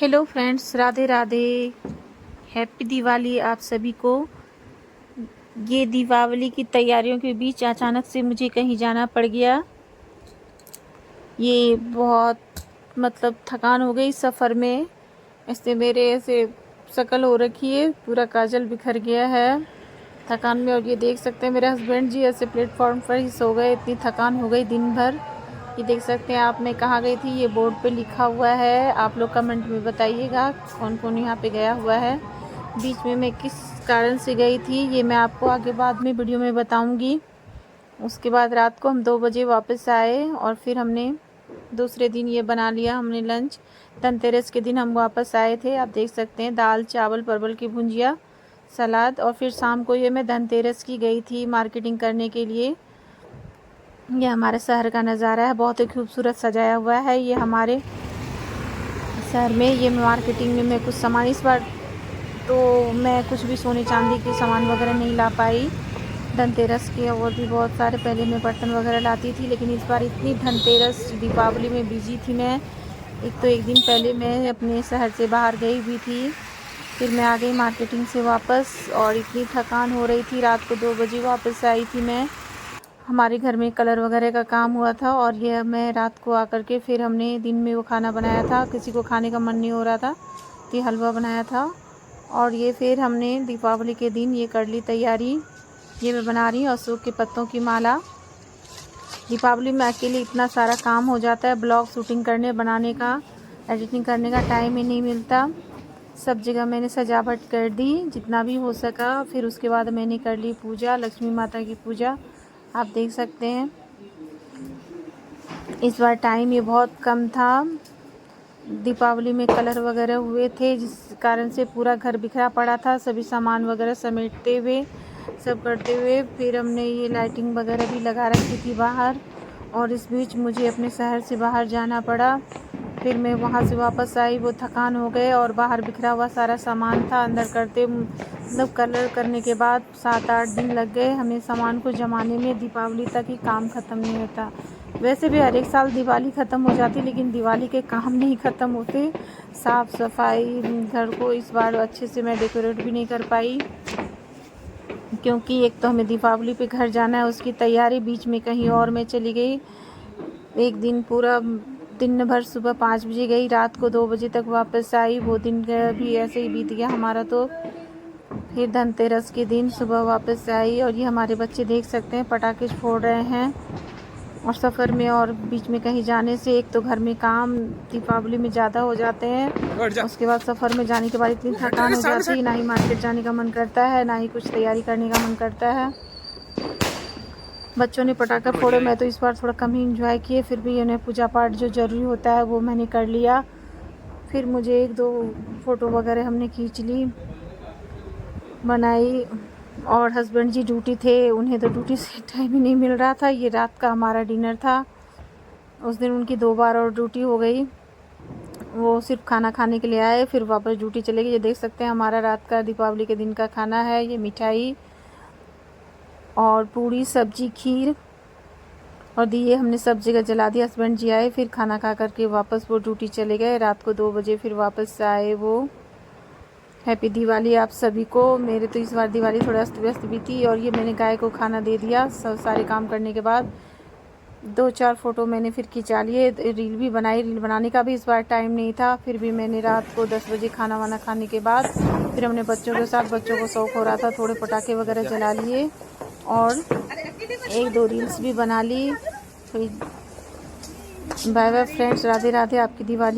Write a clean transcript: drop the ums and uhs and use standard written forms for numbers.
Hello friends, Radhe Radhe. Happy Diwali आप सभी को। ये दीपावली की तैयारियों के बीच अचानक से मुझे कहीं जाना पड़ गया। ये बहुत थकान हो गई सफ़र में। इससे मेरे ऐसे शक्ल हो रखी है, पूरा काजल बिखर गया है थकान में। और ये देख सकते हैं मेरे हस्बैंड जी ऐसे प्लेटफॉर्म पर ही सो गए, इतनी थकान हो गई दिन भर। ये देख सकते हैं आप, मैं कहाँ गई थी ये बोर्ड पे लिखा हुआ है। आप लोग कमेंट में बताइएगा कौन कौन यहाँ पे गया हुआ है। बीच में मैं किस कारण से गई थी ये मैं आपको आगे बाद में वीडियो में बताऊंगी। उसके बाद रात को हम 2 बजे वापस आए और फिर हमने दूसरे दिन ये बना लिया हमने लंच। धनतेरस के दिन हम वापस आए थे। आप देख सकते हैं दाल चावल परवल की भुंजिया सलाद। और फिर शाम को ये मैं धनतेरस की गई थी मार्केटिंग करने के लिए। ये हमारे शहर का नज़ारा है, बहुत ही खूबसूरत सजाया हुआ है ये हमारे शहर में। ये मार्केटिंग में मैं कुछ सामान, इस बार तो मैं कुछ भी सोने चांदी के सामान वगैरह नहीं ला पाई धनतेरस के। और भी बहुत सारे पहले मैं बर्तन वगैरह लाती थी, लेकिन इस बार इतनी धनतेरस दीपावली में बिजी थी मैं। एक दिन पहले मैं अपने शहर से बाहर गई भी थी, फिर मैं आ गई मार्केटिंग से वापस। और इतनी थकान हो रही थी, रात को 2 बजे वापस आई थी मैं। हमारे घर में कलर वगैरह का काम हुआ था और ये मैं रात को आकर के फिर हमने दिन में वो खाना बनाया था। किसी को खाने का मन नहीं हो रहा था तो हलवा बनाया था। और ये फिर हमने दीपावली के दिन ये कर ली तैयारी। ये मैं बना रही हूँ अशोक के पत्तों की माला। दीपावली में अकेले इतना सारा काम हो जाता है, ब्लॉग शूटिंग करने बनाने का, एडिटिंग करने का टाइम ही नहीं मिलता। सब जगह मैंने सजावट कर दी जितना भी हो सका। फिर उसके बाद मैंने कर ली पूजा, लक्ष्मी माता की पूजा। आप देख सकते हैं इस बार टाइम ये बहुत कम था। दीपावली में कलर वगैरह हुए थे जिस कारण से पूरा घर बिखरा पड़ा था। सभी सामान वगैरह समेटते हुए सब करते हुए फिर हमने ये लाइटिंग वगैरह भी लगा रखी थी बाहर। और इस बीच मुझे अपने शहर से बाहर जाना पड़ा। फिर मैं वहाँ से वापस आई, वो थकान हो गए और बाहर बिखरा हुआ सारा सामान था अंदर करते कलर करने के बाद 7-8 दिन लग गए हमें सामान को जमाने में। दीपावली तक ही काम ख़त्म नहीं होता। वैसे भी हर एक साल दिवाली ख़त्म हो जाती, लेकिन दिवाली के काम नहीं ख़त्म होते। साफ़ सफाई घर को इस बार अच्छे से मैं डेकोरेट भी नहीं कर पाई, क्योंकि एक तो हमें दीपावली पे घर जाना है, उसकी तैयारी बीच में कहीं और मैं चली गई। एक दिन पूरा दिन भर सुबह 5 बजे गई, रात को 2 बजे तक वापस आई। वो दिन भी ऐसे ही बीत गया हमारा। तो फिर धनतेरस के दिन सुबह वापस आई और ये हमारे बच्चे देख सकते हैं पटाखे फोड़ रहे हैं। और सफ़र में और बीच में कहीं जाने से एक तो घर में काम दीपावली में ज़्यादा हो जाते हैं, उसके बाद सफ़र में जाने के बाद इतनी थकान हो जाती है, ना ही मार्केट जाने का मन करता है, ना ही कुछ तैयारी करने का मन करता है। बच्चों ने पटाखा फोड़े, मैं तो इस बार थोड़ा कम ही इंजॉय किए। फिर भी उन्हें पूजा पाठ जो ज़रूरी होता है वो मैंने कर लिया। फिर मुझे 1-2 फ़ोटो वगैरह हमने खींच ली, बनाई। और हस्बैंड जी ड्यूटी थे, उन्हें तो ड्यूटी से टाइम ही नहीं मिल रहा था। ये रात का हमारा डिनर था। उस दिन उनकी 2 बार और ड्यूटी हो गई। वो सिर्फ खाना खाने के लिए आए, फिर वापस ड्यूटी चले गए। ये देख सकते हैं हमारा रात का दीपावली के दिन का खाना है। ये मिठाई और पूड़ी सब्जी खीर और दिए हमने सब जगह जला दिया। हस्बैंड जी आए, फिर खाना खा करके वापस वो ड्यूटी चले गए। रात को 2 बजे फिर वापस आए वो। हैप्पी दिवाली आप सभी को। मेरे तो इस बार दिवाली थोड़ा अस्त व्यस्त भी थी। और ये मैंने गाय को खाना दे दिया सब सारे काम करने के बाद। 2-4 फ़ोटो मैंने फिर खिंचा लिए, रील भी बनाई। रील बनाने का भी इस बार टाइम नहीं था। फिर भी मैंने रात को 10 बजे खाना वाना खाने के बाद फिर हमने बच्चों के साथ, बच्चों को शौक़ हो रहा था, थोड़े पटाखे वगैरह जला लिए और 1-2 रील्स भी बना ली। तो bye bye friends, Radhe Radhe. आपकी दिवाली